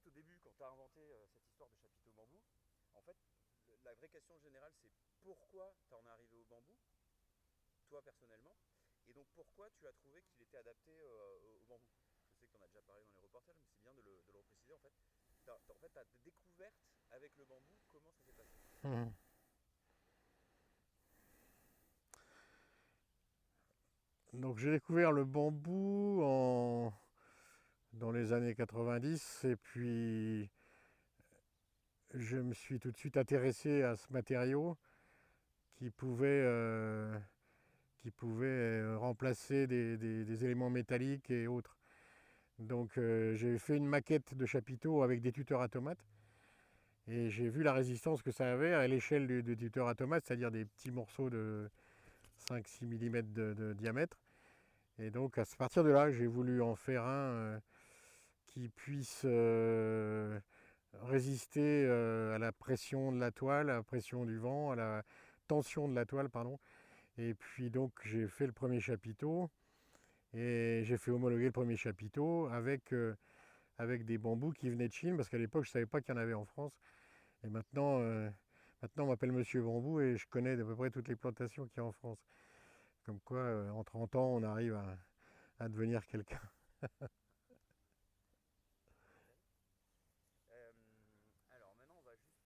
fait, au début, quand tu as inventé cette histoire de chapiteau bambou, en fait, la vraie question générale, c'est pourquoi tu en es arrivé au bambou, toi personnellement, et donc pourquoi tu as trouvé qu'il était adapté au bambou. Je sais que tu en as déjà parlé dans les reportages, mais c'est bien de le repréciser en fait. En fait, ta découverte avec le bambou, comment ça s'est passé? Mhm. Donc j'ai découvert le bambou dans les années 90 et puis je me suis tout de suite intéressé à ce matériau qui pouvait, euh, qui pouvait remplacer des éléments métalliques et autres. Donc j'ai fait une maquette de chapiteau avec des tuteurs à tomates et j'ai vu la résistance que ça avait à l'échelle du tuteur à tomates, c'est-à-dire des petits morceaux de 5-6 mm de diamètre. Et donc à partir de là, j'ai voulu en faire un qui puisse résister à la pression de la toile, à la pression du vent, à la tension de la toile, pardon. Et puis donc j'ai fait le premier chapiteau et j'ai fait homologuer le premier chapiteau avec des bambous qui venaient de Chine, parce qu'à l'époque je ne savais pas qu'il y en avait en France. Et maintenant on m'appelle Monsieur Bambou et je connais à peu près toutes les plantations qu'il y a en France. Comme quoi, en 30 ans, on arrive à devenir quelqu'un.